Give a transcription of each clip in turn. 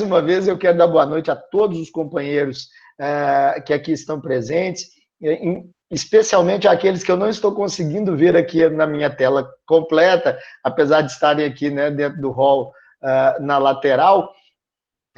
uma vez eu quero dar boa noite a todos os companheiros que aqui estão presentes, especialmente aqueles que eu não estou conseguindo ver aqui na minha tela completa, apesar de estarem aqui, né, dentro do hall na lateral.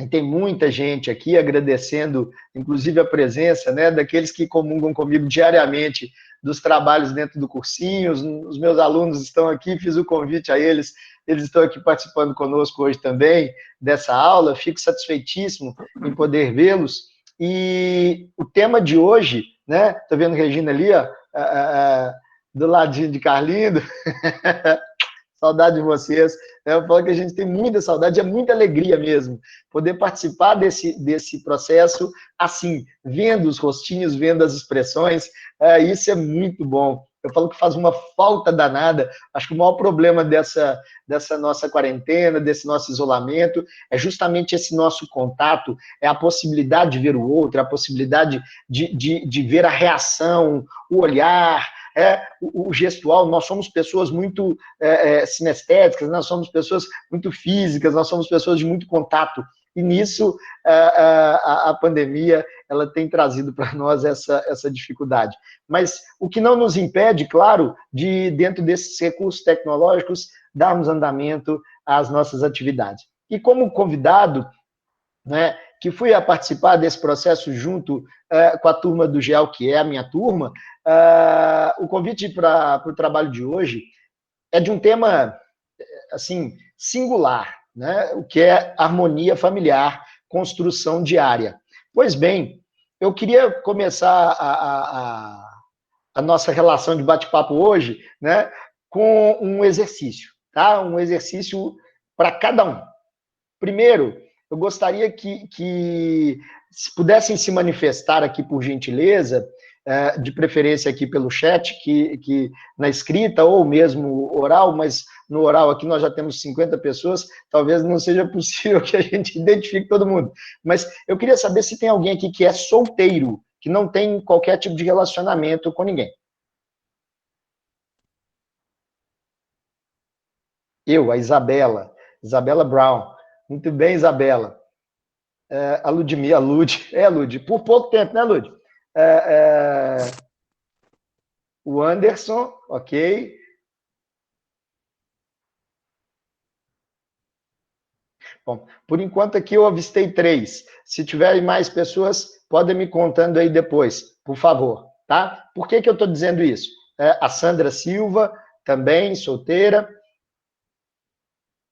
E tem muita gente aqui agradecendo, inclusive a presença, né, daqueles que comungam comigo diariamente dos trabalhos dentro do cursinho. Os meus alunos estão aqui, fiz o convite a eles, eles estão aqui participando conosco hoje também dessa aula. Fico satisfeitíssimo em poder vê-los. E o tema de hoje, né, tá vendo Regina ali, ó, do ladinho de Carlindo? Saudade de vocês. Eu falo que a gente tem muita saudade, é muita alegria mesmo poder participar desse processo assim, vendo os rostinhos, vendo as expressões. Isso é muito bom. Eu falo que faz uma falta danada. Acho que o maior problema dessa nossa quarentena, desse nosso isolamento, é justamente esse nosso contato, é a possibilidade de ver o outro, a possibilidade de ver a reação, o olhar, o gestual. Nós somos pessoas muito sinestéticas, nós somos pessoas muito físicas, nós somos pessoas de muito contato. E nisso, a pandemia, ela tem trazido para nós essa dificuldade. Mas o que não nos impede, claro, de, dentro desses recursos tecnológicos, darmos andamento às nossas atividades. E como convidado, né, que fui a participar desse processo junto com a turma do GEL, que é a minha turma, o convite para o trabalho de hoje é de um tema, assim, singular, né, o que é harmonia familiar, construção diária. Pois bem, eu queria começar a nossa relação de bate-papo hoje, né, com um exercício, tá? Um exercício para cada um. Primeiro, eu gostaria que se pudessem se manifestar aqui, por gentileza, de preferência aqui pelo chat, que na escrita ou mesmo oral, mas no oral aqui nós já temos 50 pessoas, talvez não seja possível que a gente identifique todo mundo. Mas eu queria saber se tem alguém aqui que é solteiro, que não tem qualquer tipo de relacionamento com ninguém. Eu, a Isabela Brown. Muito bem, Isabela. A Ludmilla, Lud, por pouco tempo, né, Lud? O Anderson, ok. Bom, por enquanto aqui eu avistei 3. Se tiverem mais pessoas, podem me contando aí depois, por favor, tá? Por que eu estou dizendo isso? A Sandra Silva, também solteira.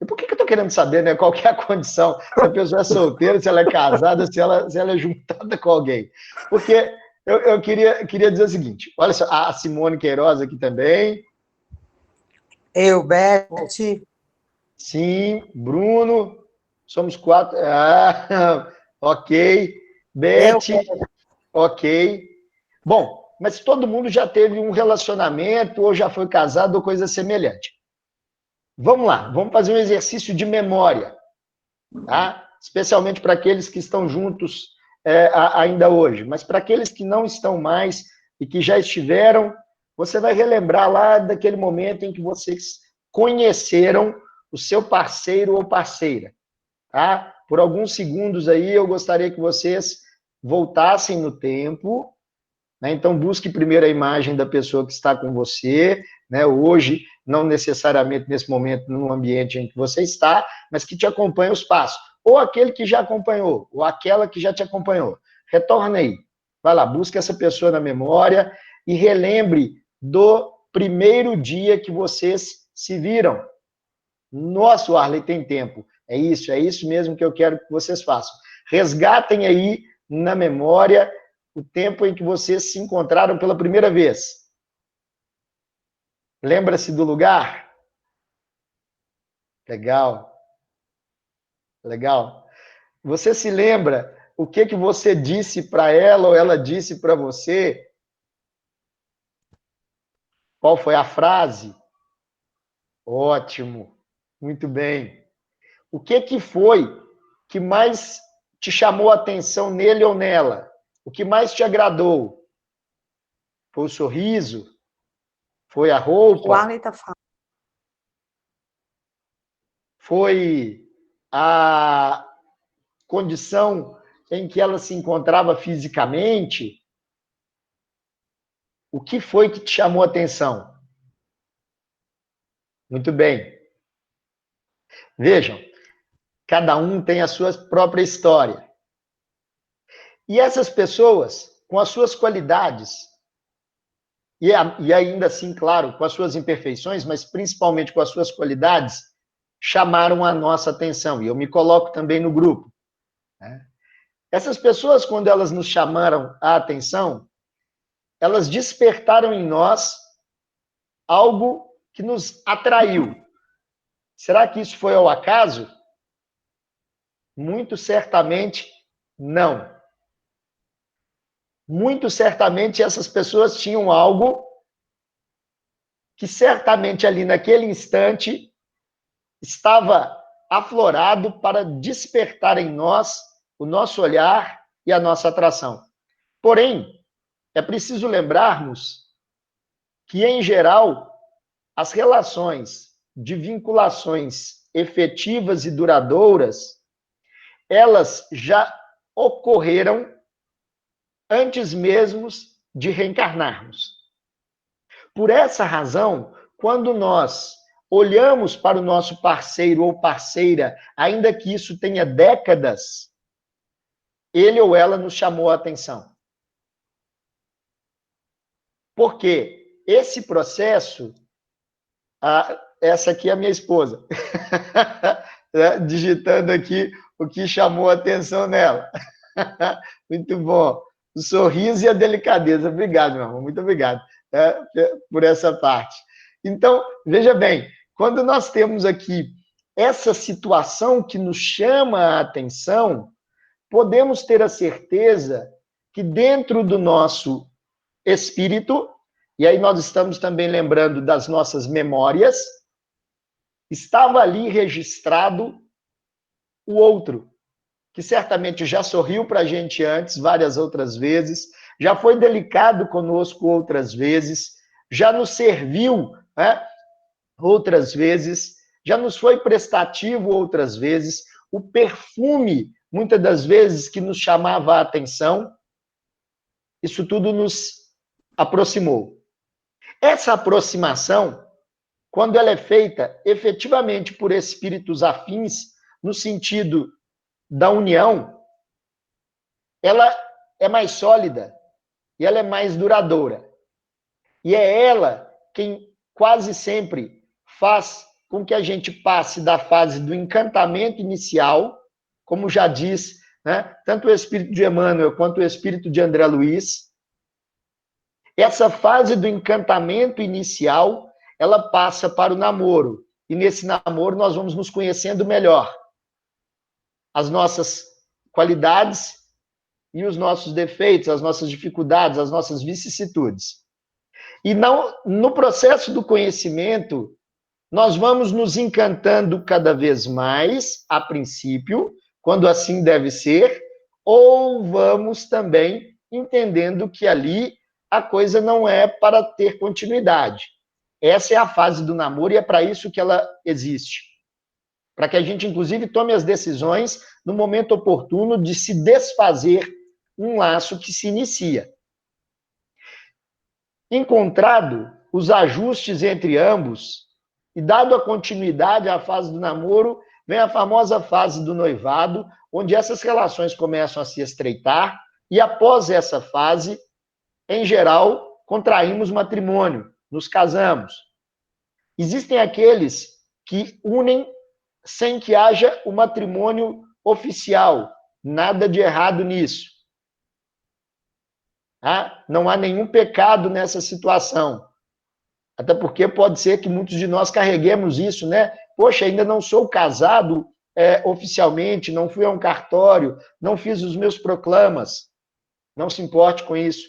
E por que eu estou querendo saber, né, qual que é a condição, se a pessoa é solteira, se ela é casada, se ela é juntada com alguém? Porque eu queria dizer o seguinte, olha só, a Simone Queiroz aqui também. Eu, Beth. Sim, Bruno, somos 4. Ok. Beth, ok. Bom, mas todo mundo já teve um relacionamento, ou já foi casado, ou coisa semelhante. Vamos lá, vamos fazer um exercício de memória, tá? Especialmente para aqueles que estão juntos ainda hoje, mas para aqueles que não estão mais e que já estiveram, você vai relembrar lá daquele momento em que vocês conheceram o seu parceiro ou parceira, tá? Por alguns segundos aí, eu gostaria que vocês voltassem no tempo, né? Então, busque primeiro a imagem da pessoa que está com você, né? Hoje, não necessariamente nesse momento, no ambiente em que você está, mas que te acompanha os passos. Ou aquele que já acompanhou, ou aquela que já te acompanhou. Retorna aí. Vai lá, busque essa pessoa na memória e relembre do primeiro dia que vocês se viram. Nossa, o Arley tem tempo. É isso mesmo que eu quero que vocês façam. Resgatem aí na memória o tempo em que vocês se encontraram pela primeira vez. Lembra-se do lugar? Legal. Legal. Você se lembra o que você disse para ela ou ela disse para você? Qual foi a frase? Ótimo. Muito bem. O que foi que mais te chamou a atenção nele ou nela? O que mais te agradou? Foi o sorriso? Foi a roupa? O Arley está falando. Foi a condição em que ela se encontrava fisicamente, o que foi que te chamou a atenção? Muito bem. Vejam, cada um tem a sua própria história. E essas pessoas, com as suas qualidades, e ainda assim, claro, com as suas imperfeições, mas principalmente com as suas qualidades, chamaram a nossa atenção. E eu me coloco também no grupo, né? Essas pessoas, quando elas nos chamaram a atenção, elas despertaram em nós algo que nos atraiu. Será que isso foi ao acaso? Muito certamente não. Muito certamente essas pessoas tinham algo que certamente ali naquele instante estava aflorado para despertar em nós o nosso olhar e a nossa atração. Porém, é preciso lembrarmos que, em geral, as relações de vinculações efetivas e duradouras, elas já ocorreram antes mesmo de reencarnarmos. Por essa razão, quando nós olhamos para o nosso parceiro ou parceira, ainda que isso tenha décadas, ele ou ela nos chamou a atenção. Porque esse processo, essa aqui é a minha esposa, digitando aqui o que chamou a atenção nela. Muito bom. O sorriso e a delicadeza. Obrigado, meu amor, muito obrigado por essa parte. Então, veja bem, quando nós temos aqui essa situação que nos chama a atenção, podemos ter a certeza que dentro do nosso espírito, e aí nós estamos também lembrando das nossas memórias, estava ali registrado o outro, que certamente já sorriu para a gente antes, várias outras vezes, já foi delicado conosco outras vezes, já nos serviu, né, outras vezes, já nos foi prestativo outras vezes, o perfume, muitas das vezes, que nos chamava a atenção, isso tudo nos aproximou. Essa aproximação, quando ela é feita efetivamente por espíritos afins, no sentido da união, ela é mais sólida e ela é mais duradoura. E é ela quem quase sempre faz com que a gente passe da fase do encantamento inicial, como já diz, né, tanto o espírito de Emmanuel quanto o espírito de André Luiz. Essa fase do encantamento inicial, ela passa para o namoro. E nesse namoro nós vamos nos conhecendo melhor. As nossas qualidades e os nossos defeitos, as nossas dificuldades, as nossas vicissitudes. E não, no processo do conhecimento, nós vamos nos encantando cada vez mais, a princípio, quando assim deve ser, ou vamos também entendendo que ali a coisa não é para ter continuidade. Essa é a fase do namoro e é para isso que ela existe. Para que a gente, inclusive, tome as decisões no momento oportuno de se desfazer um laço que se inicia. Encontrado os ajustes entre ambos, e dado a continuidade à fase do namoro, vem a famosa fase do noivado, onde essas relações começam a se estreitar, e após essa fase, em geral, contraímos matrimônio, nos casamos. Existem aqueles que unem sem que haja o matrimônio oficial, nada de errado nisso. Não há nenhum pecado nessa situação. Até porque pode ser que muitos de nós carreguemos isso, né? Poxa, ainda não sou casado oficialmente, não fui a um cartório, não fiz os meus proclamas. Não se importe com isso.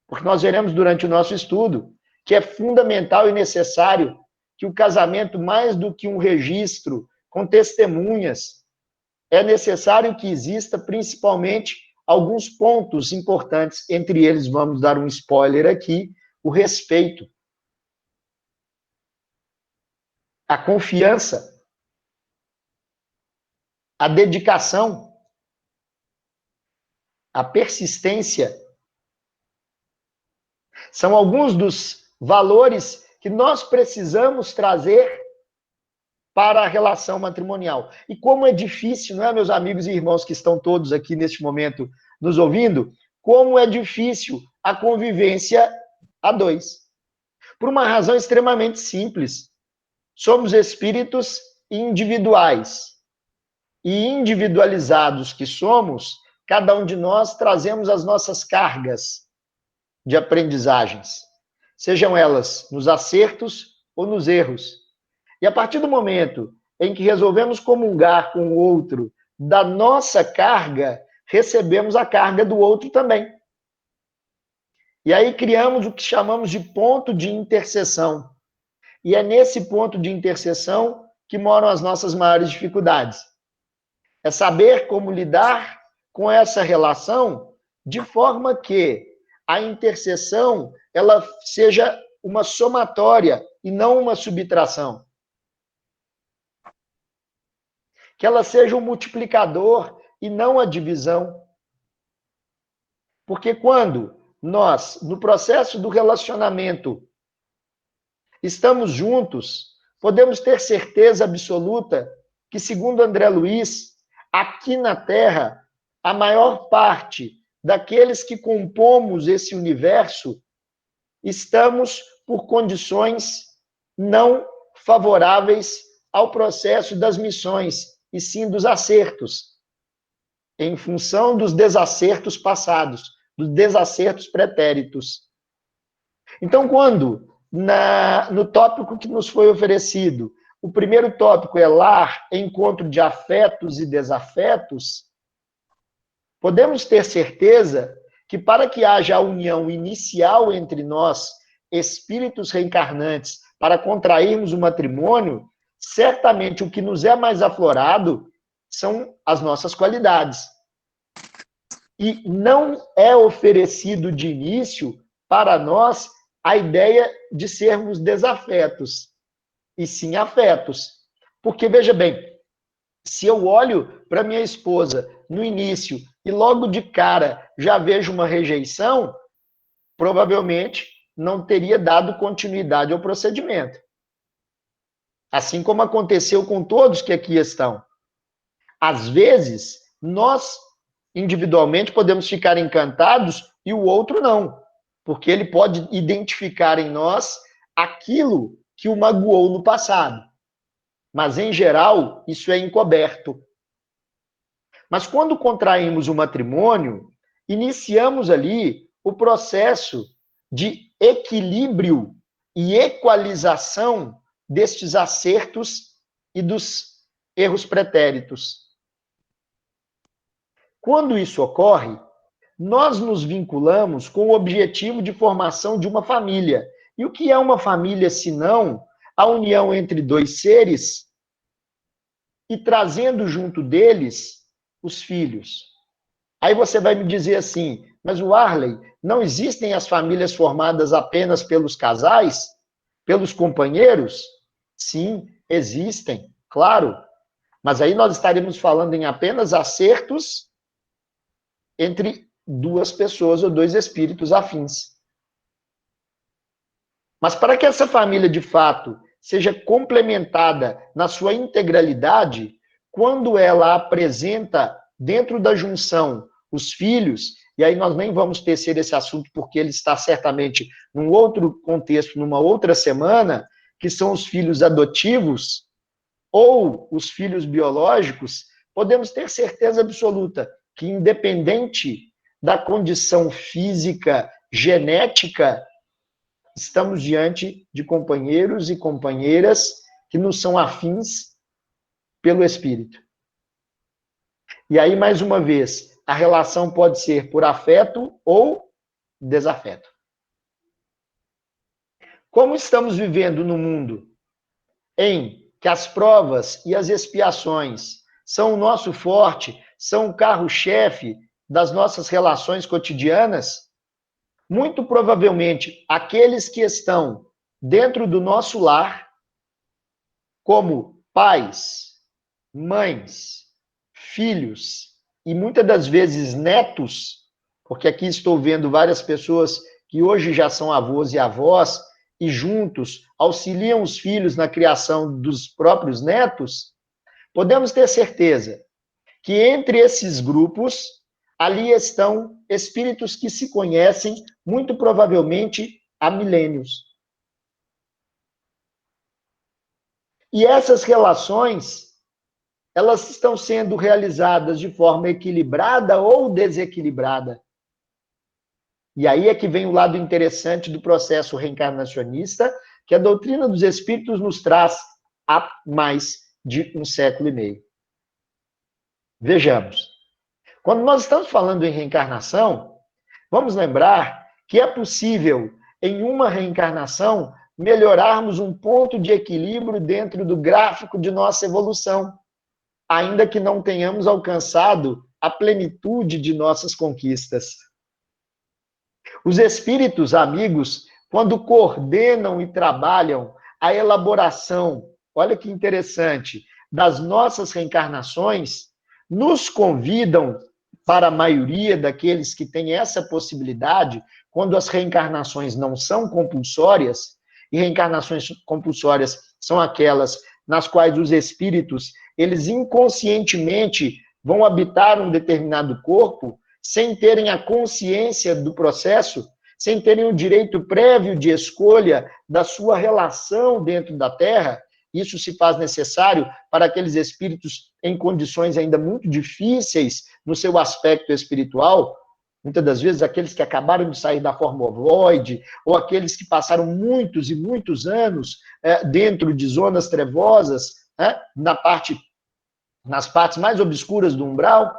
Porque nós veremos durante o nosso estudo que é fundamental e necessário que o casamento, mais do que um registro com testemunhas, é necessário que exista principalmente alguns pontos importantes, entre eles, vamos dar um spoiler aqui, o respeito, a confiança, a dedicação. a persistência, são alguns dos valores que nós precisamos trazer para a relação matrimonial. E como é difícil, não é, meus amigos e irmãos que estão todos aqui neste momento nos ouvindo, como é difícil a convivência a dois. Por uma razão extremamente simples. Somos espíritos individuais. E individualizados que somos, cada um de nós trazemos as nossas cargas de aprendizagens, sejam elas nos acertos ou nos erros. E a partir do momento em que resolvemos comungar com o outro da nossa carga, recebemos a carga do outro também. E aí criamos o que chamamos de ponto de interseção. E é nesse ponto de interseção que moram as nossas maiores dificuldades. É saber como lidar com essa relação de forma que a interseção ela seja uma somatória e não uma subtração. Que ela seja um multiplicador e não a divisão. Porque quando nós, no processo do relacionamento, estamos juntos, podemos ter certeza absoluta que, segundo André Luiz, aqui na Terra, a maior parte daqueles que compomos esse universo estamos por condições não favoráveis ao processo das missões, e sim dos acertos, em função dos desacertos passados, dos desacertos pretéritos. Então, quando, no tópico que nos foi oferecido, o primeiro tópico é lar, encontro de afetos e desafetos, podemos ter certeza que para que haja a união inicial entre nós, espíritos reencarnantes, para contrairmos o matrimônio, certamente o que nos é mais aflorado são as nossas qualidades. E não é oferecido de início para nós a ideia de sermos desafetos, e sim afetos. Porque, veja bem, se eu olho para minha esposa no início e logo de cara já vejo uma rejeição, provavelmente não teria dado continuidade ao procedimento. Assim como aconteceu com todos que aqui estão. Às vezes, nós individualmente podemos ficar encantados e o outro não, porque ele pode identificar em nós aquilo que o magoou no passado. Mas, em geral, isso é encoberto. Mas quando contraímos o matrimônio, iniciamos ali o processo de equilíbrio e equalização destes acertos e dos erros pretéritos. Quando isso ocorre, nós nos vinculamos com o objetivo de formação de uma família. E o que é uma família, senão a união entre dois seres e trazendo junto deles os filhos? Aí você vai me dizer assim, mas Warley, não existem as famílias formadas apenas pelos casais, pelos companheiros? Sim, existem, claro. Mas aí nós estaremos falando em apenas acertos entre duas pessoas ou dois espíritos afins. Mas para que essa família, de fato, seja complementada na sua integralidade, quando ela apresenta, dentro da junção, os filhos, e aí nós nem vamos tecer esse assunto porque ele está certamente num outro contexto, numa outra semana, que são os filhos adotivos ou os filhos biológicos, podemos ter certeza absoluta que, independente da condição física, genética, estamos diante de companheiros e companheiras que nos são afins pelo espírito. E aí, mais uma vez, a relação pode ser por afeto ou desafeto. Como estamos vivendo no mundo em que as provas e as expiações são o nosso forte, são o carro-chefe das nossas relações cotidianas, muito provavelmente aqueles que estão dentro do nosso lar, como pais, mães, filhos e muitas das vezes netos, porque aqui estou vendo várias pessoas que hoje já são avós e avós, e juntos auxiliam os filhos na criação dos próprios netos, podemos ter certeza que entre esses grupos, ali estão espíritos que se conhecem, muito provavelmente há milênios. E essas relações, elas estão sendo realizadas de forma equilibrada ou desequilibrada. E aí é que vem o lado interessante do processo reencarnacionista, que a doutrina dos espíritos nos traz há mais de 1,5 século. Vejamos. Quando nós estamos falando em reencarnação, vamos lembrar que é possível, em uma reencarnação, melhorarmos um ponto de equilíbrio dentro do gráfico de nossa evolução, ainda que não tenhamos alcançado a plenitude de nossas conquistas. Os espíritos amigos, quando coordenam e trabalham a elaboração, olha que interessante, das nossas reencarnações, nos convidam, para a maioria daqueles que têm essa possibilidade, quando as reencarnações não são compulsórias, e reencarnações compulsórias são aquelas nas quais os espíritos, eles inconscientemente vão habitar um determinado corpo, sem terem a consciência do processo, sem terem o direito prévio de escolha da sua relação dentro da Terra. Isso se faz necessário para aqueles espíritos em condições ainda muito difíceis no seu aspecto espiritual, muitas das vezes aqueles que acabaram de sair da forma ovoide, ou aqueles que passaram muitos e muitos anos dentro de zonas trevosas, nas partes mais obscuras do umbral.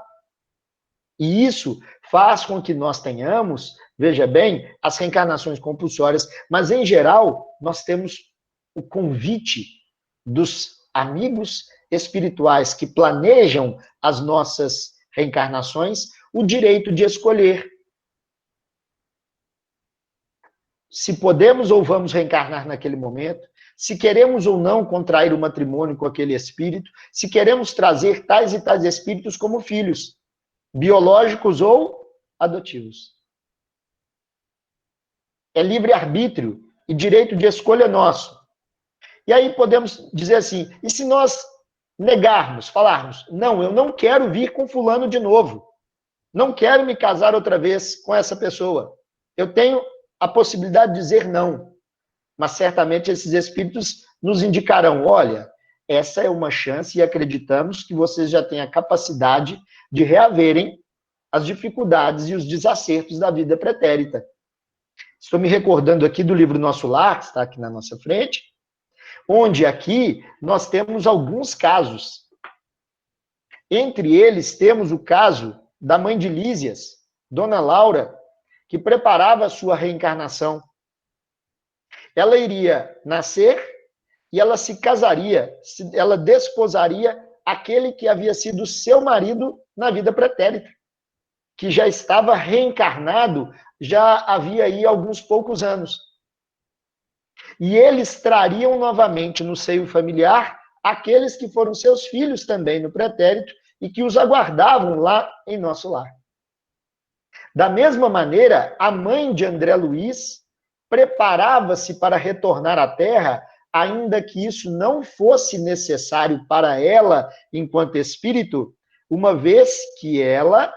E isso faz com que nós tenhamos, veja bem, as reencarnações compulsórias, mas, em geral, nós temos o convite dos amigos espirituais que planejam as nossas reencarnações, o direito de escolher se podemos ou vamos reencarnar naquele momento, se queremos ou não contrair o matrimônio com aquele espírito, se queremos trazer tais e tais espíritos como filhos, biológicos ou adotivos. É livre-arbítrio e direito de escolha nosso. E aí podemos dizer assim, e se nós negarmos, falarmos, não, eu não quero vir com fulano de novo, não quero me casar outra vez com essa pessoa, eu tenho a possibilidade de dizer não, mas certamente esses espíritos nos indicarão, olha, essa é uma chance e acreditamos que vocês já têm a capacidade de reaverem as dificuldades e os desacertos da vida pretérita. Estou me recordando aqui do livro Nosso Lar, que está aqui na nossa frente, onde aqui nós temos alguns casos. Entre eles temos o caso da mãe de Lísias, Dona Laura, que preparava a sua reencarnação. Ela iria nascer e ela se casaria, ela desposaria aquele que havia sido seu marido na vida pretérita, que já estava reencarnado, já havia aí alguns poucos anos. E eles trariam novamente no seio familiar aqueles que foram seus filhos também no pretérito e que os aguardavam lá em nosso lar. Da mesma maneira, a mãe de André Luiz preparava-se para retornar à Terra, ainda que isso não fosse necessário para ela enquanto espírito, uma vez que ela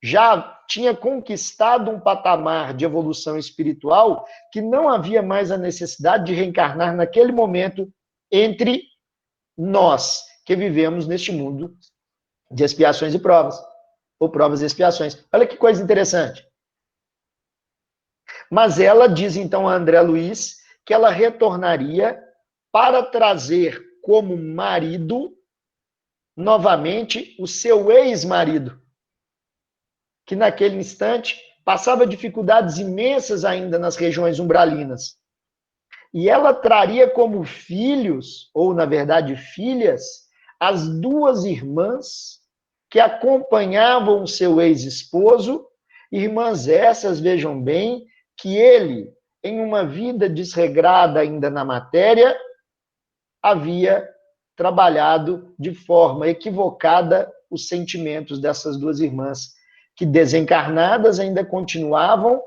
já tinha conquistado um patamar de evolução espiritual que não havia mais a necessidade de reencarnar naquele momento entre nós que vivemos neste mundo de expiações e provas, ou provas e expiações. Olha que coisa interessante. Mas ela diz então a André Luiz que ela retornaria para trazer como marido novamente o seu ex-marido, que naquele instante passava dificuldades imensas ainda nas regiões umbralinas. E ela traria como filhos, ou na verdade filhas, as duas irmãs que acompanhavam o seu ex-esposo, irmãs essas, vejam bem, que ele, em uma vida desregrada ainda na matéria, havia trabalhado de forma equivocada os sentimentos dessas duas irmãs, que desencarnadas ainda continuavam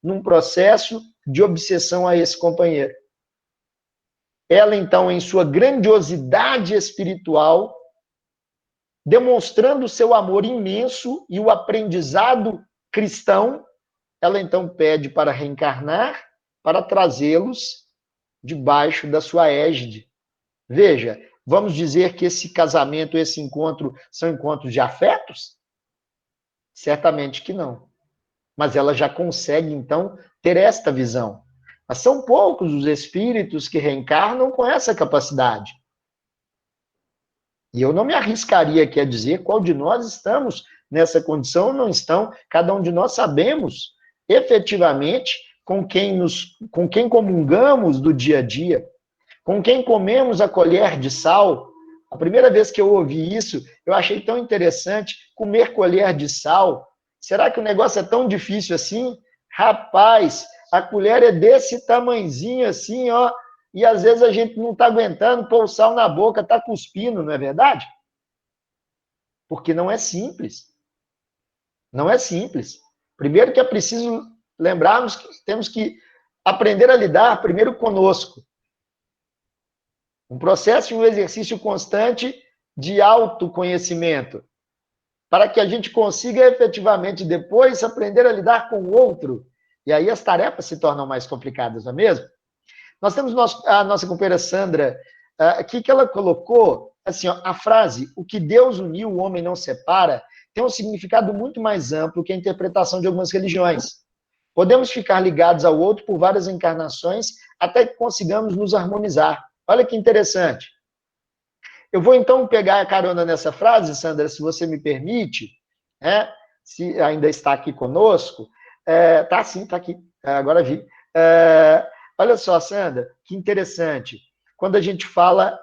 num processo de obsessão a esse companheiro. Ela, então, em sua grandiosidade espiritual, demonstrando o seu amor imenso e o aprendizado cristão, ela então pede para reencarnar, para trazê-los debaixo da sua égide. Veja, vamos dizer que esse casamento, esse encontro, são encontros de afetos? Certamente que não. Mas ela já consegue, então, ter esta visão. Mas são poucos os espíritos que reencarnam com essa capacidade. E eu não me arriscaria aqui a dizer qual de nós estamos nessa condição ou não estão. Cada um de nós sabemos, efetivamente, com quem comungamos do dia a dia, com quem comemos a colher de sal. A primeira vez que eu ouvi isso, eu achei tão interessante, comer colher de sal. Será que o negócio é tão difícil assim? Rapaz, a colher é desse tamanzinho assim, ó, e às vezes a gente não está aguentando pôr o sal na boca, está cuspindo, não é verdade? Porque não é simples. Não é simples. Primeiro que é preciso lembrarmos que temos que aprender a lidar primeiro conosco. Um processo e um exercício constante de autoconhecimento, para que a gente consiga efetivamente depois aprender a lidar com o outro. E aí as tarefas se tornam mais complicadas, não é mesmo? Nós temos a nossa companheira Sandra, aqui que ela colocou, assim, ó, a frase, o que Deus uniu, o homem não separa, tem um significado muito mais amplo que a interpretação de algumas religiões. Podemos ficar ligados ao outro por várias encarnações até que consigamos nos harmonizar. Olha que interessante. Eu vou, então, pegar a carona nessa frase, Sandra, se você me permite, né? Se ainda está aqui conosco. Tá sim, está aqui. Agora vi. Olha só, Sandra, que interessante. Quando a gente fala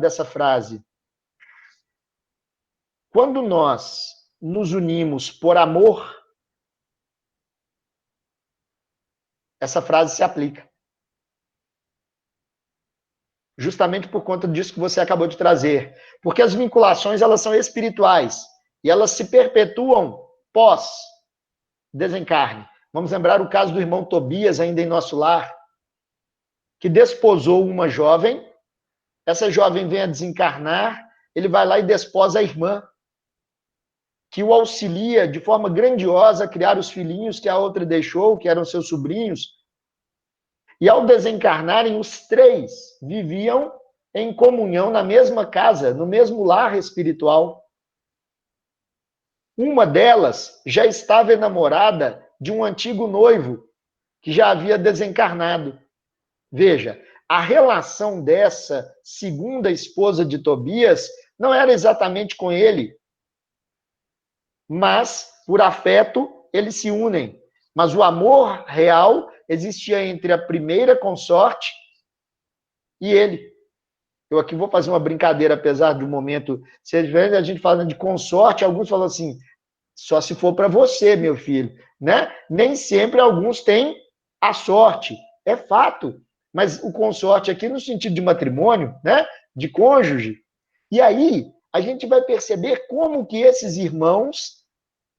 dessa frase. Quando nós nos unimos por amor, essa frase se aplica. Justamente por conta disso que você acabou de trazer. Porque as vinculações, elas são espirituais. E elas se perpetuam pós-desencarne. Vamos lembrar o caso do irmão Tobias, ainda em nosso lar, que desposou uma jovem. Essa jovem vem a desencarnar, ele vai lá e desposa a irmã, que o auxilia de forma grandiosa a criar os filhinhos que a outra deixou, que eram seus sobrinhos. E ao desencarnarem, os três viviam em comunhão na mesma casa, no mesmo lar espiritual. Uma delas já estava enamorada de um antigo noivo que já havia desencarnado. Veja, a relação dessa segunda esposa de Tobias não era exatamente com ele, mas por afeto eles se unem. Mas o amor real existia entre a primeira consorte e ele. Eu aqui vou fazer uma brincadeira, apesar do momento ser diferente, a gente falando de consorte, alguns falam assim, só se for para você, meu filho, né? Nem sempre alguns têm a sorte, é fato, mas o consorte aqui no sentido de matrimônio, né? De cônjuge. E aí, a gente vai perceber como que esses irmãos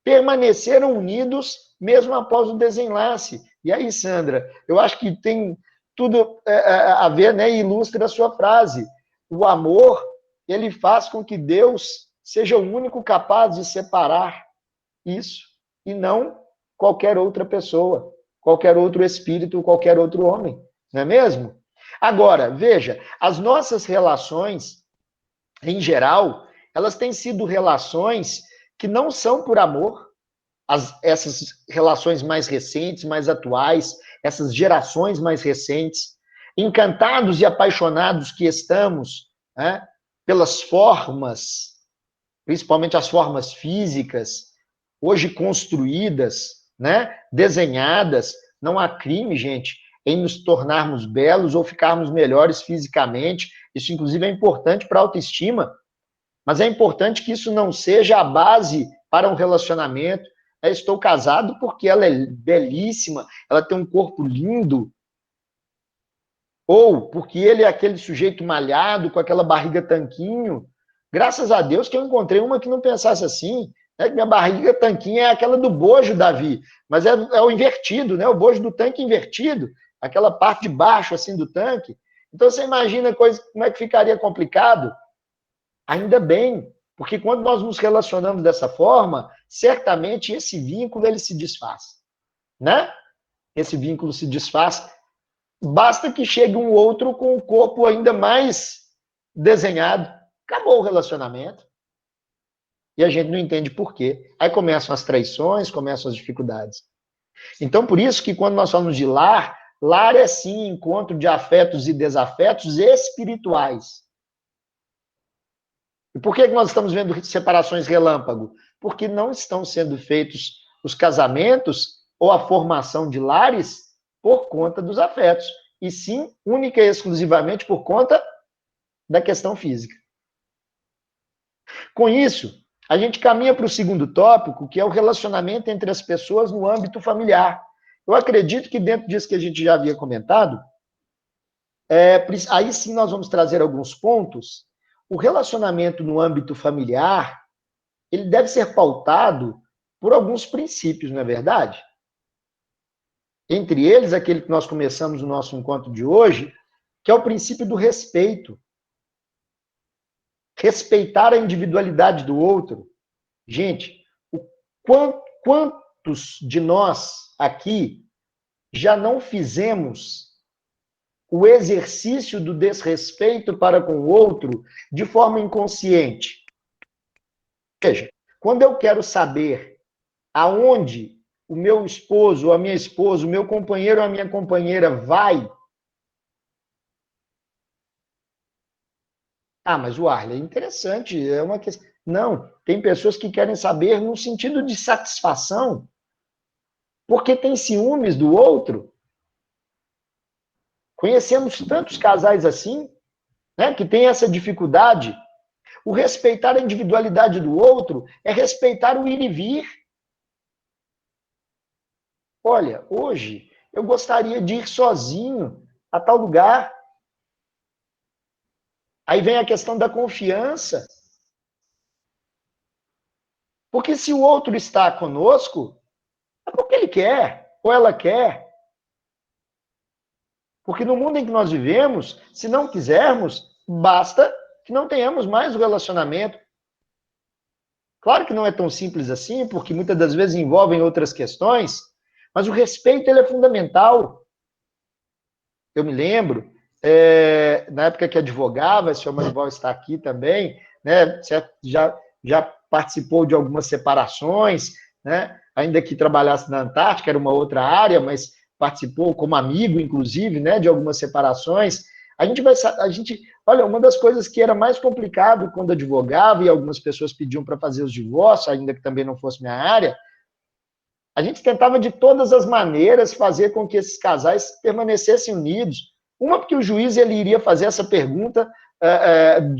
permaneceram unidos mesmo após o desenlace. E aí, Sandra, eu acho que tem tudo a ver, né? E ilustra a sua frase. O amor, ele faz com que Deus seja o único capaz de separar isso, e não qualquer outra pessoa, qualquer outro espírito, qualquer outro homem, não é mesmo? Agora, veja, as nossas relações, em geral, elas têm sido relações que não são por amor. Essas relações mais recentes, mais atuais, essas gerações mais recentes, encantados e apaixonados que estamos, né, pelas formas, principalmente as formas físicas, hoje construídas, né, desenhadas. Não há crime, gente, em nos tornarmos belos ou ficarmos melhores fisicamente. Isso, inclusive, é importante para a autoestima. Mas é importante que isso não seja a base para um relacionamento. Eu estou casado porque ela é belíssima, ela tem um corpo lindo. Ou porque ele é aquele sujeito malhado, com aquela barriga tanquinho. Graças a Deus que eu encontrei uma que não pensasse assim. É que minha barriga tanquinha é aquela do bojo, Davi, mas é o invertido, né? O bojo do tanque invertido, aquela parte de baixo assim do tanque. Então você imagina como é que ficaria complicado? Ainda bem, porque quando nós nos relacionamos dessa forma, certamente esse vínculo ele se desfaz, né? Esse vínculo se desfaz. Basta que chegue um outro com o corpo ainda mais desenhado. Acabou o relacionamento. E a gente não entende por quê. Aí começam as traições, começam as dificuldades. Então, por isso que quando nós falamos de lar, lar é sim encontro de afetos e desafetos espirituais. E por que nós estamos vendo separações relâmpago? Porque não estão sendo feitos os casamentos ou a formação de lares por conta dos afetos, e sim, única e exclusivamente por conta da questão física. Com isso, a gente caminha para o segundo tópico, que é o relacionamento entre as pessoas no âmbito familiar. Eu acredito que dentro disso que a gente já havia comentado, aí sim nós vamos trazer alguns pontos. O relacionamento no âmbito familiar, ele deve ser pautado por alguns princípios, não é verdade? Entre eles, aquele que nós começamos no nosso encontro de hoje, que é o princípio do respeito. Respeitar a individualidade do outro. Gente, quantos de nós aqui já não fizemos o exercício do desrespeito para com o outro de forma inconsciente? Veja, quando eu quero saber aonde o meu esposo, ou a minha esposa, o meu companheiro ou a minha companheira vai, mas o Arley é interessante, é uma questão. Não, tem pessoas que querem saber no sentido de satisfação, porque tem ciúmes do outro. Conhecemos tantos casais assim, né, que tem essa dificuldade. O respeitar a individualidade do outro é respeitar o ir e vir. Olha, hoje eu gostaria de ir sozinho a tal lugar. Aí vem a questão da confiança. Porque se o outro está conosco, é porque ele quer, ou ela quer. Porque no mundo em que nós vivemos, se não quisermos, basta que não tenhamos mais o relacionamento. Claro que não é tão simples assim, porque muitas das vezes envolvem outras questões, mas o respeito ele é fundamental. Eu me lembro, na época que advogava, o senhor Marival está aqui também, né, já participou de algumas separações, né, ainda que trabalhasse na Antártica, era uma outra área, mas participou como amigo, inclusive, né, de algumas separações. Olha, uma das coisas que era mais complicado quando advogava, e algumas pessoas pediam para fazer os divórcios, ainda que também não fosse minha área, a gente tentava de todas as maneiras fazer com que esses casais permanecessem unidos. Uma, porque o juiz ele iria fazer essa pergunta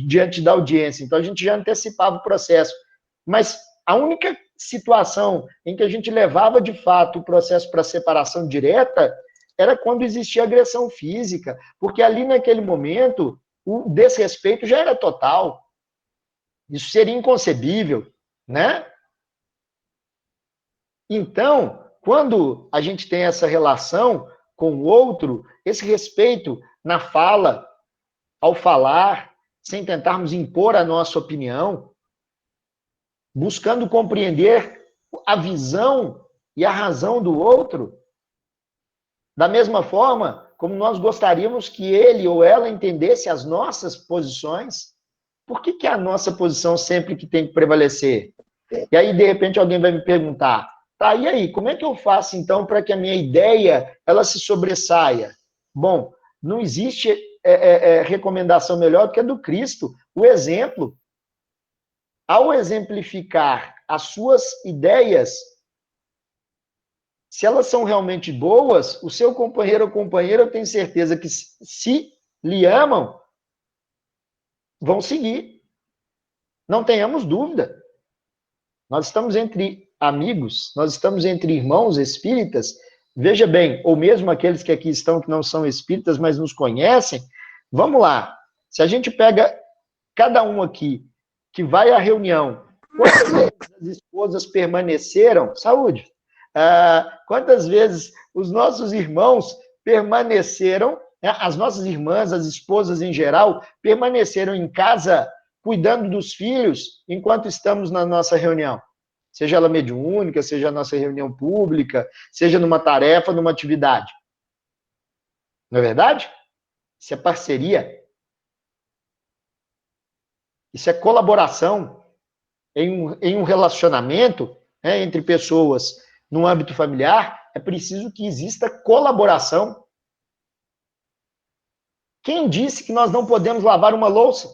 diante da audiência, então a gente já antecipava o processo. Mas a única situação em que a gente levava, de fato, o processo para separação direta era quando existia agressão física, porque ali, naquele momento, o desrespeito já era total. Isso seria inconcebível, né? Então, quando a gente tem essa relação com o outro, esse respeito na fala, ao falar, sem tentarmos impor a nossa opinião, buscando compreender a visão e a razão do outro, da mesma forma como nós gostaríamos que ele ou ela entendesse as nossas posições. Por que é a nossa posição sempre que tem que prevalecer? E aí, de repente, alguém vai me perguntar, tá, e aí, como é que eu faço, então, para que a minha ideia, ela se sobressaia? Bom, não existe recomendação melhor do que a do Cristo. O exemplo, ao exemplificar as suas ideias, se elas são realmente boas, o seu companheiro ou companheira, eu tenho certeza que, se lhe amam, vão seguir. Não tenhamos dúvida. Nós estamos entre amigos, nós estamos entre irmãos espíritas, veja bem, ou mesmo aqueles que aqui estão que não são espíritas, mas nos conhecem, vamos lá. Se a gente pega cada um aqui que vai à reunião Quantas vezes as esposas permaneceram, saúde, quantas vezes os nossos irmãos permaneceram, né, as nossas irmãs, as esposas em geral, permaneceram em casa cuidando dos filhos enquanto estamos na nossa reunião. Seja ela mediúnica, seja a nossa reunião pública, seja numa tarefa, numa atividade. Não é verdade? Isso é parceria. Isso é colaboração em um relacionamento, né, entre pessoas no âmbito familiar. É preciso que exista colaboração. Quem disse que nós não podemos lavar uma louça?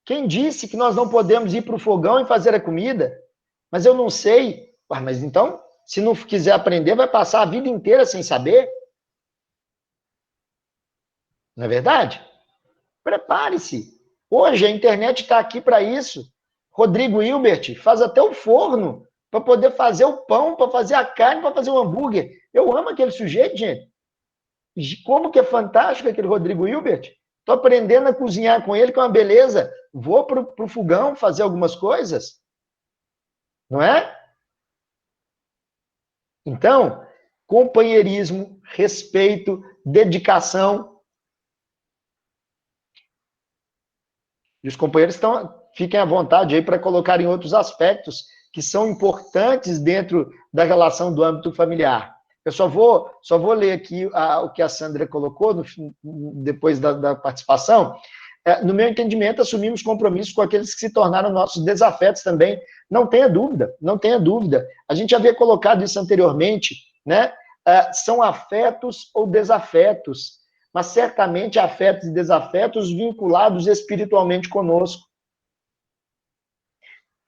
Quem disse que nós não podemos ir para o fogão e fazer a comida? Mas eu não sei. Ué, mas então, se não quiser aprender, vai passar a vida inteira sem saber? Não é verdade? Prepare-se. Hoje a internet está aqui para isso. Rodrigo Hilbert faz até o forno para poder fazer o pão, para fazer a carne, para fazer o hambúrguer. Eu amo aquele sujeito, gente. Como que é fantástico aquele Rodrigo Hilbert. Estou aprendendo a cozinhar com ele, que é uma beleza. Vou para o fogão fazer algumas coisas. Não é? Então, companheirismo, respeito, dedicação. E os companheiros fiquem à vontade aí para colocarem outros aspectos que são importantes dentro da relação do âmbito familiar. Eu só vou ler aqui o que a Sandra colocou depois da participação. No meu entendimento, assumimos compromissos com aqueles que se tornaram nossos desafetos também. Não tenha dúvida, não tenha dúvida. A gente havia colocado isso anteriormente, né? São afetos ou desafetos, mas certamente afetos e desafetos vinculados espiritualmente conosco.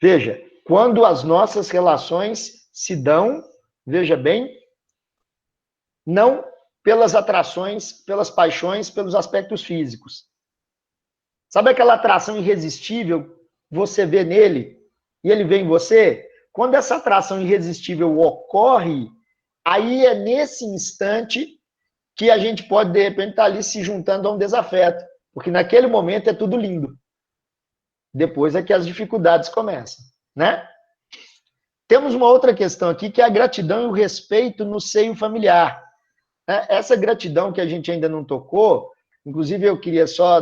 Veja, quando as nossas relações se dão, veja bem, não pelas atrações, pelas paixões, pelos aspectos físicos. Sabe aquela atração irresistível, você vê nele e ele vê em você? Quando essa atração irresistível ocorre, aí é nesse instante que a gente pode, de repente, estar ali se juntando a um desafeto. Porque naquele momento é tudo lindo. Depois é que as dificuldades começam, né? Temos uma outra questão aqui, que é a gratidão e o respeito no seio familiar. Essa gratidão que a gente ainda não tocou, inclusive eu queria só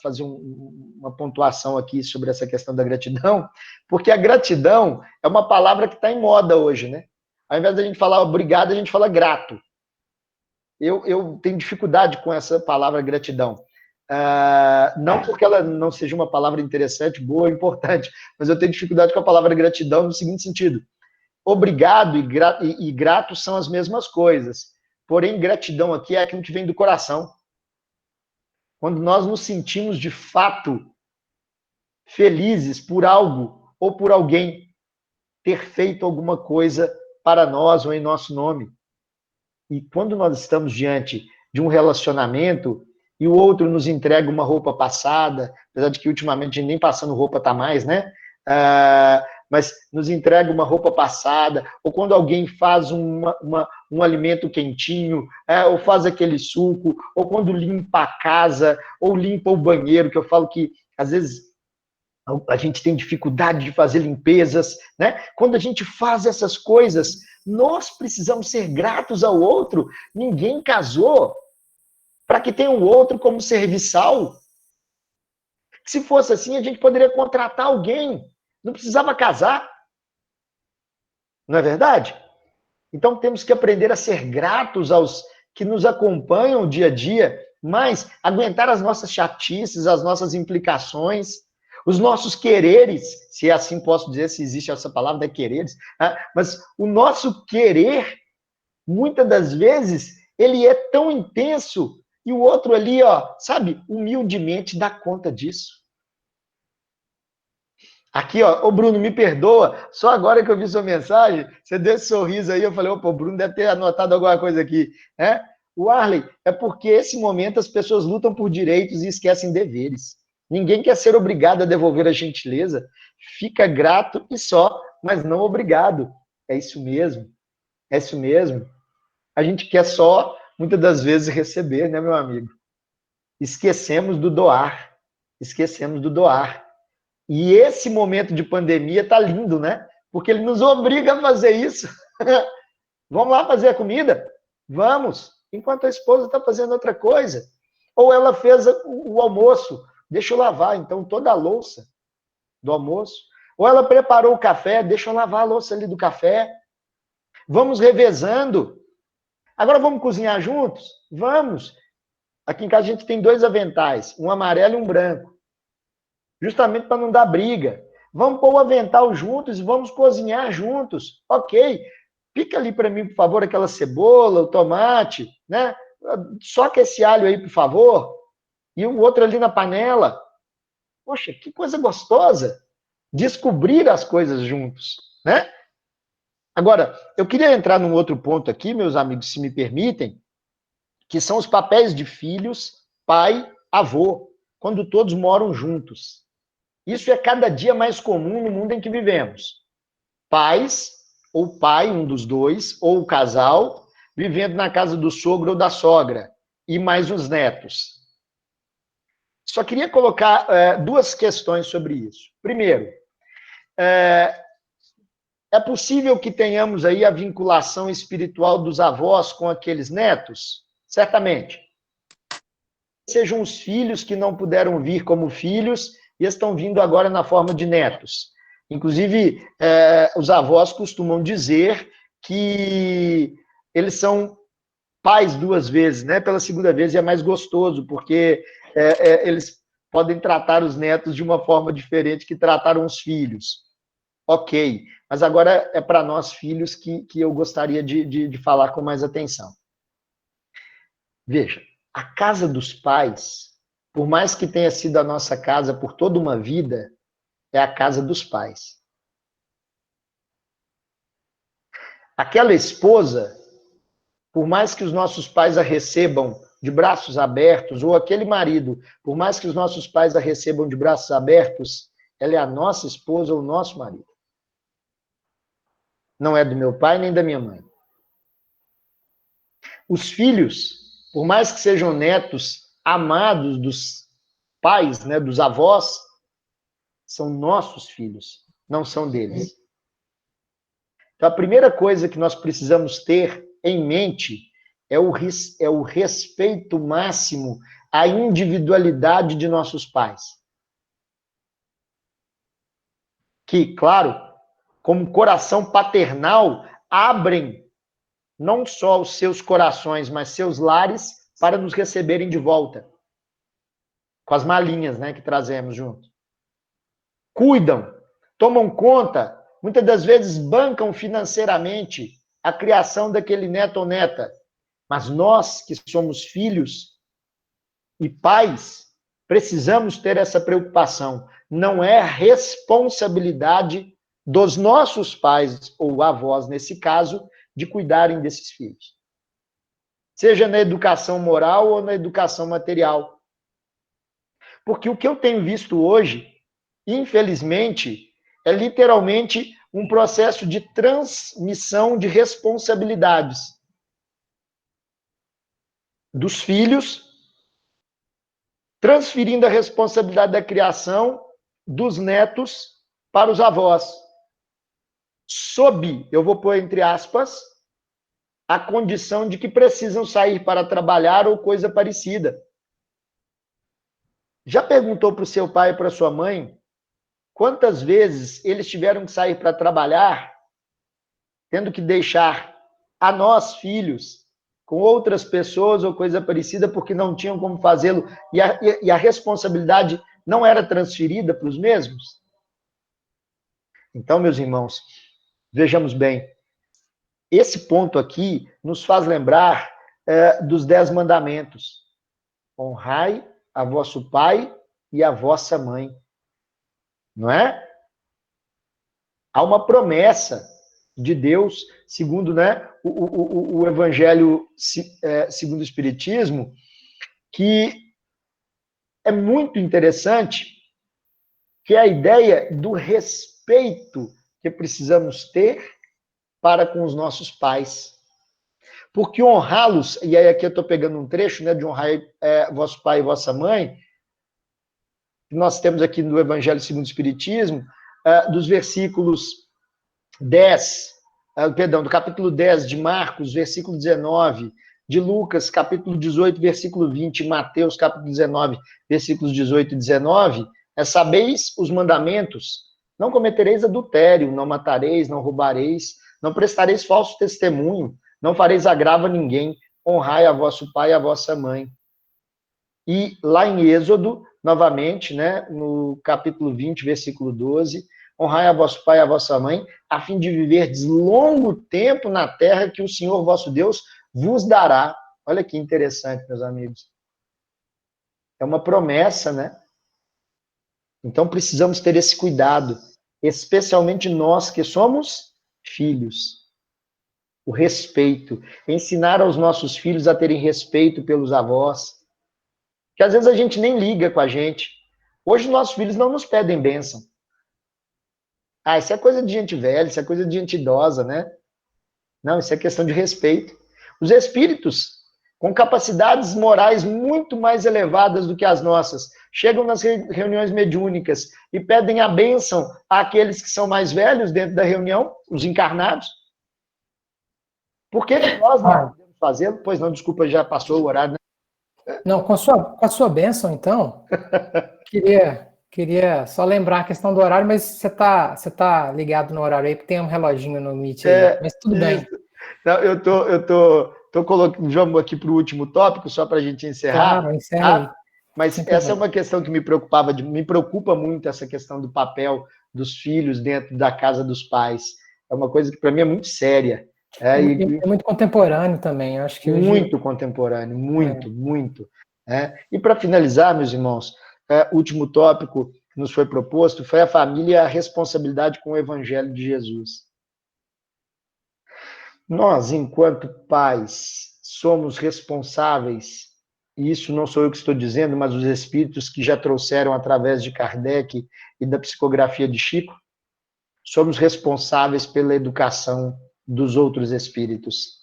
fazer uma pontuação aqui sobre essa questão da gratidão, porque a gratidão é uma palavra que está em moda hoje, né? Ao invés da gente falar obrigado, a gente fala grato. Eu tenho dificuldade com essa palavra gratidão. Não porque ela não seja uma palavra interessante, boa, importante, mas eu tenho dificuldade com a palavra gratidão no seguinte sentido. Obrigado e grato são as mesmas coisas. Porém, gratidão aqui é aquilo que vem do coração. Quando nós nos sentimos, de fato, felizes por algo ou por alguém ter feito alguma coisa para nós ou em nosso nome. E quando nós estamos diante de um relacionamento e o outro nos entrega uma roupa passada, apesar de que ultimamente a gente nem passando roupa tá mais, né? Mas nos entrega uma roupa passada, ou quando alguém faz um alimento quentinho, ou faz aquele suco, ou quando limpa a casa, ou limpa o banheiro, que eu falo que, às vezes, a gente tem dificuldade de fazer limpezas, né? Quando a gente faz essas coisas, nós precisamos ser gratos ao outro. Ninguém casou para que tenha um outro como serviçal. Se fosse assim, a gente poderia contratar alguém. Não precisava casar. Não é verdade? Então temos que aprender a ser gratos aos que nos acompanham dia a dia, mas aguentar as nossas chatices, as nossas implicações, os nossos quereres, se assim posso dizer, se existe essa palavra, né, quereres, mas o nosso querer, muitas das vezes, ele é tão intenso, e o outro ali, ó, sabe, humildemente dá conta disso. Aqui, ó, ô Bruno, me perdoa, só agora que eu vi sua mensagem, você deu esse sorriso aí, eu falei, opa, o Bruno deve ter anotado alguma coisa aqui, né? O Arley, é porque esse momento as pessoas lutam por direitos e esquecem deveres. Ninguém quer ser obrigado a devolver a gentileza, fica grato e só, mas não obrigado. É isso mesmo, é isso mesmo. A gente quer só, muitas das vezes, receber, né, meu amigo? Esquecemos do doar. esquecemos do doar. E esse momento de pandemia tá lindo, né? Porque ele nos obriga a fazer isso. Vamos lá fazer a comida? Vamos. Enquanto a esposa está fazendo outra coisa. Ou ela fez o almoço. Deixa eu lavar, então, toda a louça do almoço. Ou ela preparou o café, deixa eu lavar a louça ali do café. Vamos revezando. Agora vamos cozinhar juntos? Vamos. Aqui em casa a gente tem 2 aventais, um amarelo e um branco. Justamente para não dar briga. Vamos pôr o avental juntos e vamos cozinhar juntos. Ok. Pica ali para mim, por favor, aquela cebola, o tomate, né? Soca esse alho aí, por favor. E o outro ali na panela. Poxa, que coisa gostosa. Descobrir as coisas juntos, né? Agora, eu queria entrar num outro ponto aqui, meus amigos, se me permitem, que são os papéis de filhos, pai, avô, quando todos moram juntos. Isso é cada dia mais comum no mundo em que vivemos. Pais, ou pai, um dos dois, ou o casal, vivendo na casa do sogro ou da sogra, e mais os netos. Só queria colocar 2 questões sobre isso. Primeiro, é possível que tenhamos aí a vinculação espiritual dos avós com aqueles netos? Certamente. Sejam os filhos que não puderam vir como filhos e estão vindo agora na forma de netos. Inclusive, os avós costumam dizer que eles são pais 2 vezes, né? Pela segunda vez é mais gostoso, porque eles podem tratar os netos de uma forma diferente que trataram os filhos. Ok, mas agora é para nós filhos que eu gostaria de falar com mais atenção. Veja, a casa dos pais, por mais que tenha sido a nossa casa por toda uma vida, é a casa dos pais. Aquela esposa, por mais que os nossos pais a recebam de braços abertos, ou aquele marido, por mais que os nossos pais a recebam de braços abertos, ela é a nossa esposa ou o nosso marido. Não é do meu pai nem da minha mãe. Os filhos, por mais que sejam netos amados dos pais, né, dos avós, são nossos filhos, não são deles. Então, a primeira coisa que nós precisamos ter em mente é o respeito máximo à individualidade de nossos pais. Que, claro, como coração paternal, abrem não só os seus corações, mas seus lares para nos receberem de volta. Com as malinhas, né, que trazemos junto. Cuidam, tomam conta, muitas das vezes bancam financeiramente a criação daquele neto ou neta. Mas nós, que somos filhos e pais, precisamos ter essa preocupação. Não é responsabilidade dos nossos pais, ou avós, nesse caso, de cuidarem desses filhos. Seja na educação moral ou na educação material. Porque o que eu tenho visto hoje, infelizmente, é literalmente um processo de transmissão de responsabilidades dos filhos, transferindo a responsabilidade da criação dos netos para os avós. Sob, eu vou pôr entre aspas, a condição de que precisam sair para trabalhar ou coisa parecida. Já perguntou para o seu pai e para a sua mãe quantas vezes eles tiveram que sair para trabalhar, tendo que deixar a nós, filhos, com outras pessoas ou coisa parecida, porque não tinham como fazê-lo, e a responsabilidade não era transferida para os mesmos? Então, meus irmãos, vejamos bem, esse ponto aqui nos faz lembrar dos 10 mandamentos. Honrai a vosso pai e a vossa mãe. Não é? Há uma promessa de Deus, segundo, né, o Evangelho segundo o Espiritismo, que é muito interessante, que é a ideia do respeito que precisamos ter para com os nossos pais. Porque honrá-los, e aí aqui eu estou pegando um trecho, né, de honrar vosso pai e vossa mãe, que nós temos aqui no Evangelho segundo o Espiritismo, dos versículos 10, do capítulo 10 de Marcos, versículo 19, de Lucas, capítulo 18, versículo 20, Mateus, capítulo 19, versículos 18 e 19, sabeis os mandamentos: não cometereis adultério, não matareis, não roubareis, não prestareis falso testemunho, não fareis agravo a ninguém, honrai a vosso pai e a vossa mãe. E lá em Êxodo, novamente, né, no capítulo 20, versículo 12, honrai a vosso pai e a vossa mãe, a fim de viverdes longo tempo na terra que o Senhor vosso Deus vos dará. Olha que interessante, meus amigos. É uma promessa, né? Então precisamos ter esse cuidado, especialmente nós que somos filhos. O respeito, ensinar aos nossos filhos a terem respeito pelos avós, que às vezes a gente nem liga com a gente. Hoje nossos filhos não nos pedem bênção. Isso é coisa de gente velha, isso é coisa de gente idosa, né? Não, isso é questão de respeito. Os espíritos, com capacidades morais muito mais elevadas do que as nossas, chegam nas reuniões mediúnicas e pedem a bênção àqueles que são mais velhos dentro da reunião, os encarnados. Por que nós não podemos fazê-lo? Pois não, desculpa, já passou o horário, né? Não, com a sua bênção, então, queria só lembrar a questão do horário, mas você tá ligado no horário aí, porque tem um reloginho no Meet aí, mas tudo bem. Não, eu tô colocando, vamos aqui para o último tópico, só para a gente encerrar. Claro, encerra aí. Mas essa é uma questão que me preocupa muito, essa questão do papel dos filhos dentro da casa dos pais. É uma coisa que para mim é muito séria. É muito contemporâneo também, eu acho que muito contemporâneo, muito. E para finalizar, meus irmãos, o último tópico que nos foi proposto foi a família e a responsabilidade com o Evangelho de Jesus. Nós, enquanto pais, somos responsáveis, e isso não sou eu que estou dizendo, mas os espíritos que já trouxeram através de Kardec e da psicografia de Chico, somos responsáveis pela educação dos outros espíritos.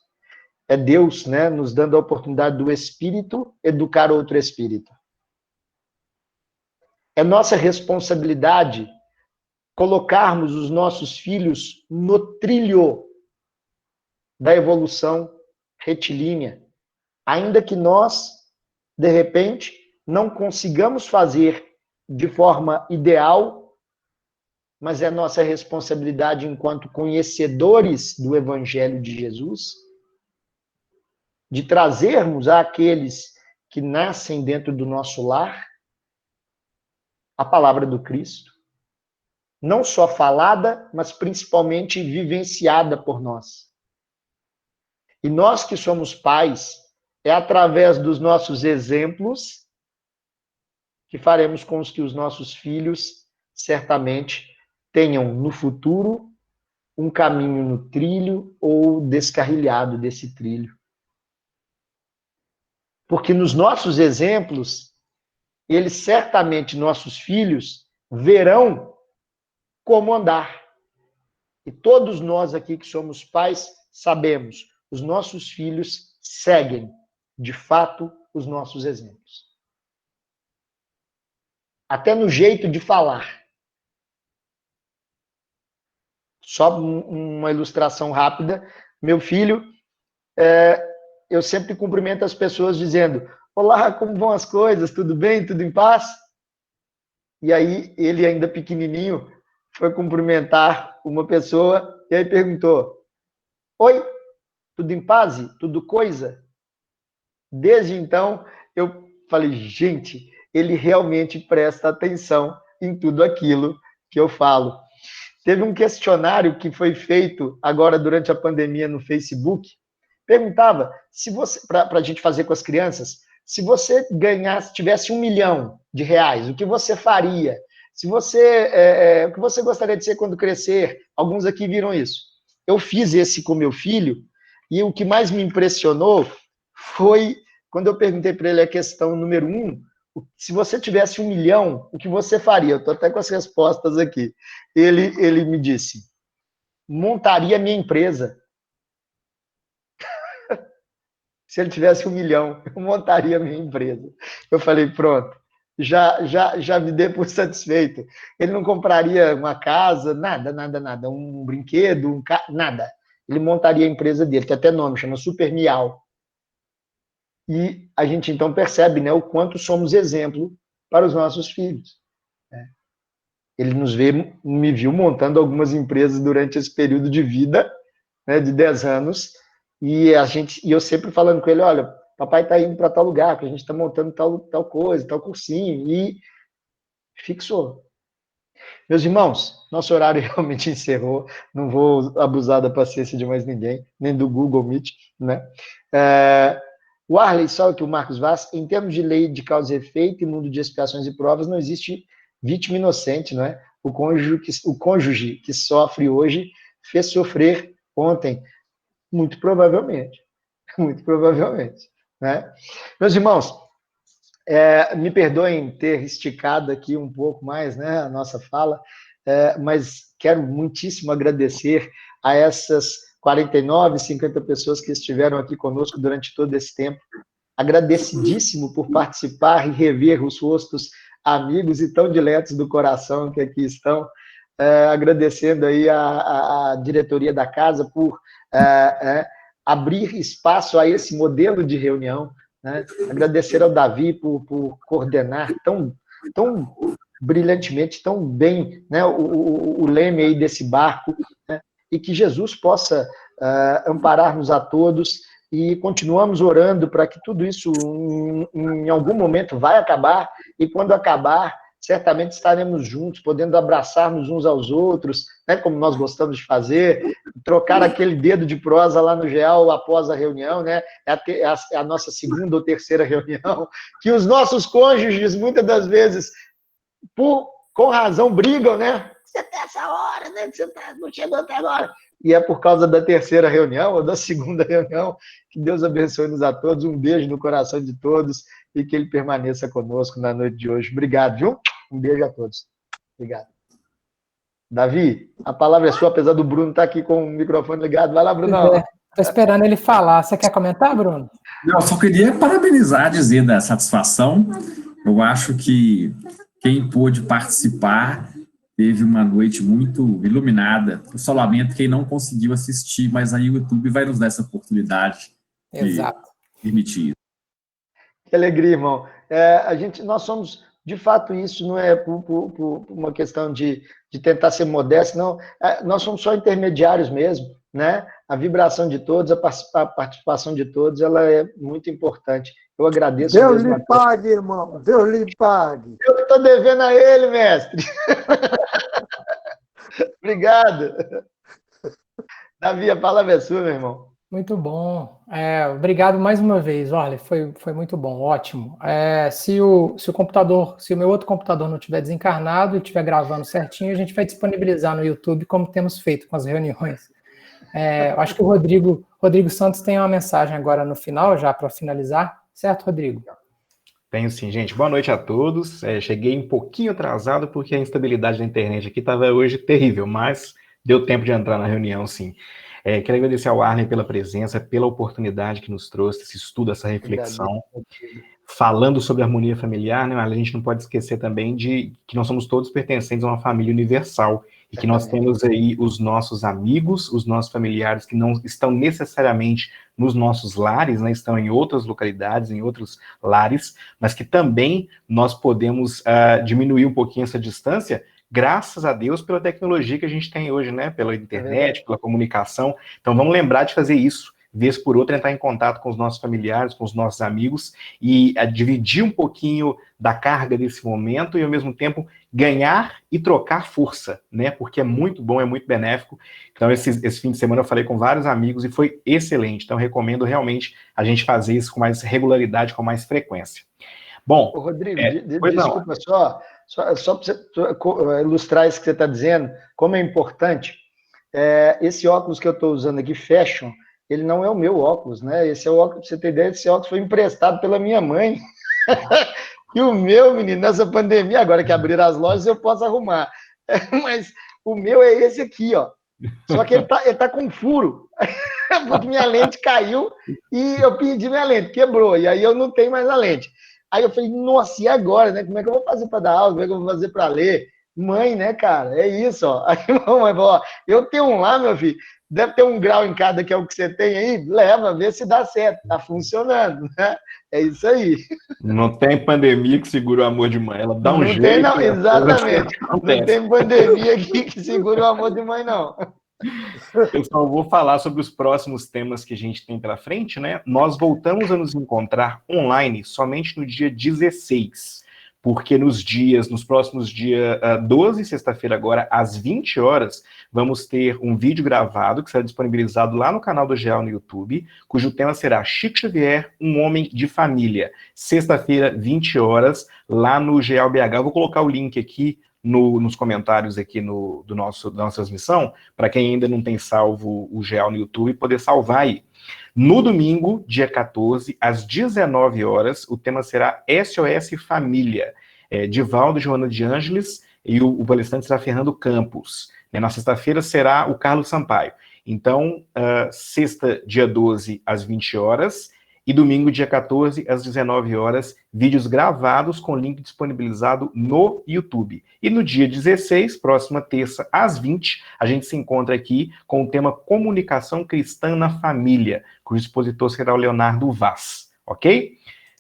É Deus, né, nos dando a oportunidade do espírito educar outro espírito. É nossa responsabilidade colocarmos os nossos filhos no trilho da evolução retilínea, ainda que nós, de repente, não consigamos fazer de forma ideal, mas é nossa responsabilidade enquanto conhecedores do Evangelho de Jesus, de trazermos àqueles que nascem dentro do nosso lar a palavra do Cristo, não só falada, mas principalmente vivenciada por nós. E nós que somos pais, é através dos nossos exemplos que faremos com que os nossos filhos, certamente, tenham no futuro um caminho no trilho ou descarrilhado desse trilho. Porque nos nossos exemplos, eles certamente, nossos filhos, verão como andar. E todos nós aqui que somos pais, sabemos, os nossos filhos seguem, de fato, os nossos exemplos. Até no jeito de falar. Só uma ilustração rápida. Meu filho, eu sempre cumprimento as pessoas dizendo: olá, como vão as coisas? Tudo bem? Tudo em paz? E aí, ele ainda pequenininho, foi cumprimentar uma pessoa e aí perguntou: oi, tudo em paz? Tudo coisa? Desde então, eu falei, gente, ele realmente presta atenção em tudo aquilo que eu falo. Teve um questionário que foi feito agora durante a pandemia no Facebook, perguntava, se você, para a gente fazer com as crianças, se você ganhasse, tivesse R$1 milhão, o que você faria? Se você, o que você gostaria de ser quando crescer? Alguns aqui viram isso. Eu fiz esse com meu filho, e o que mais me impressionou foi quando eu perguntei para ele a questão número 1, se você tivesse R$1 milhão, o que você faria? Eu estou até com as respostas aqui. Ele me disse, montaria minha empresa. Se ele tivesse R$1 milhão, eu montaria minha empresa. Eu falei, pronto, já me dê por satisfeito. Ele não compraria uma casa, nada, um brinquedo, nada. Ele montaria a empresa dele, tem até nome, chama Super Miau. E a gente então percebe, né, o quanto somos exemplo para os nossos filhos. Né? Ele me viu montando algumas empresas durante esse período de vida, né, de 10 anos, e eu sempre falando com ele, olha, papai está indo para tal lugar, que a gente está montando tal coisa, tal cursinho, e fixou. Meus irmãos, nosso horário realmente encerrou, não vou abusar da paciência de mais ninguém, nem do Google Meet, né? O Arley, só que o Marcos Vaz, em termos de lei de causa e efeito e mundo de expiações e provas, não existe vítima inocente, não é? O cônjuge que sofre hoje fez sofrer ontem, muito provavelmente, né? Meus irmãos, me perdoem ter esticado aqui um pouco mais, né, a nossa fala, mas quero muitíssimo agradecer a essas 49, 50 pessoas que estiveram aqui conosco durante todo esse tempo. Agradecidíssimo por participar e rever os rostos amigos e tão diletos do coração que aqui estão. Agradecendo aí a diretoria da casa por abrir espaço a esse modelo de reunião, né? Agradecer ao Davi por coordenar tão brilhantemente, tão bem, né, o leme aí desse barco, né? E que Jesus possa amparar-nos a todos, e continuamos orando para que tudo isso em algum momento vai acabar, e quando acabar, certamente estaremos juntos, podendo abraçar-nos uns aos outros, né, como nós gostamos de fazer, trocar aquele dedo de prosa lá no GEAL após a reunião, né, é a nossa segunda ou terceira reunião, que os nossos cônjuges, muitas das vezes, com razão, brigam, né? Você tem essa hora, né? Você não chegou até agora. E é por causa da terceira reunião, ou da segunda reunião, que Deus abençoe-nos a todos, um beijo no coração de todos, e que Ele permaneça conosco na noite de hoje. Obrigado, viu? Um beijo a todos. Obrigado. Davi, a palavra é sua, apesar do Bruno estar aqui com o microfone ligado. Vai lá, Brunão. Estou esperando ele falar. Você quer comentar, Bruno? Eu só queria parabenizar, dizer da satisfação. Eu acho que quem pôde participar teve uma noite muito iluminada. Eu só lamento quem não conseguiu assistir, mas aí o YouTube vai nos dar essa oportunidade de permitir isso. Que alegria, irmão. Nós somos, de fato, isso não é por uma questão de tentar ser modesto, não. Nós somos só intermediários mesmo, né? A vibração de todos, a participação de todos, ela é muito importante. Eu agradeço. Deus lhe pague, irmão. Deus lhe pague. Eu que estou devendo a ele, mestre. Obrigado. Davi, a palavra é sua, meu irmão. Muito bom. Obrigado mais uma vez. Olha, foi muito bom, ótimo. Se o meu outro computador não estiver desencarnado e estiver gravando certinho, a gente vai disponibilizar no YouTube, como temos feito com as reuniões. Eu acho que o Rodrigo Santos tem uma mensagem agora no final, já para finalizar. Certo, Rodrigo? Tenho sim, gente. Boa noite a todos. Cheguei um pouquinho atrasado porque a instabilidade da internet aqui estava hoje terrível, mas deu tempo de entrar na reunião, sim. Quero agradecer ao Arlen pela presença, pela oportunidade que nos trouxe, esse estudo, essa reflexão. Falando sobre harmonia familiar, né, a gente não pode esquecer também de que nós somos todos pertencentes a uma família universal e que nós temos aí os nossos amigos, os nossos familiares que não estão necessariamente nos nossos lares, né, estão em outras localidades, em outros lares, mas que também nós podemos diminuir um pouquinho essa distância, graças a Deus pela tecnologia que a gente tem hoje, né, pela internet, pela comunicação. Então vamos lembrar de fazer isso, vez por outra, entrar em contato com os nossos familiares, com os nossos amigos, e dividir um pouquinho da carga desse momento e, ao mesmo tempo, ganhar e trocar força, né? Porque é muito bom, é muito benéfico. Então, esse fim de semana eu falei com vários amigos e foi excelente. Então, eu recomendo realmente a gente fazer isso com mais regularidade, com mais frequência. Bom... Ô, Rodrigo, desculpa, só para você ilustrar isso que você está dizendo, como é importante, esse óculos que eu estou usando aqui, Fashion, ele não é o meu óculos, né? Esse é o óculos, pra você ter ideia, esse óculos foi emprestado pela minha mãe. E o meu, menino, nessa pandemia, agora que abriram as lojas, eu posso arrumar. Mas o meu é esse aqui, ó. Só que ele tá com furo. Porque minha lente caiu e eu perdi minha lente, quebrou. E aí eu não tenho mais a lente. Aí eu falei, nossa, e agora, né? Como é que eu vou fazer para dar aula? Como é que eu vou fazer para ler? Mãe, né, cara? É isso, ó. Aí a mamãe falou, ó, eu tenho um lá, meu filho, deve ter um grau em cada, que é o que você tem aí, leva, vê se dá certo, tá funcionando, né? É isso aí. Não tem pandemia que segura o amor de mãe. Ela dá um Não jeito. tem, não, exatamente. Não Acontece. tem pandemia aqui que segura o amor de mãe, não. Pessoal, eu vou falar sobre os próximos temas que a gente tem pela frente, né? Nós voltamos a nos encontrar online somente no dia 16, porque nos próximos dias 12, sexta-feira agora, às 20 horas, vamos ter um vídeo gravado que será disponibilizado lá no canal do GEAL no YouTube, cujo tema será Chico Xavier, um homem de família. Sexta-feira, 20 horas, lá no GEAL BH. Eu vou colocar o link aqui nos comentários aqui da nossa transmissão, para quem ainda não tem salvo o GEAL no YouTube, poder salvar aí. No domingo, dia 14, às 19 horas, o tema será SOS Família. Divaldo, Joana de Ângeles e o palestrante será Fernando Campos. Na sexta-feira será o Carlos Sampaio. Então, sexta, dia 12, às 20 horas, e domingo, dia 14, às 19 horas, vídeos gravados com link disponibilizado no YouTube. E no dia 16, próxima terça, às 20, a gente se encontra aqui com o tema Comunicação Cristã na Família, cujo expositor será o Leonardo Vaz, ok?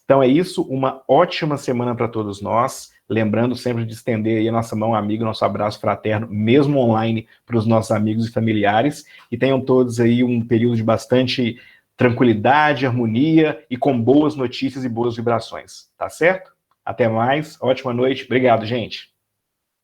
Então é isso, uma ótima semana para todos nós. Lembrando sempre de estender aí a nossa mão amiga, nosso abraço fraterno, mesmo online, para os nossos amigos e familiares. E tenham todos aí um período de bastante tranquilidade, harmonia e com boas notícias e boas vibrações, tá certo? Até mais, ótima noite, obrigado, gente.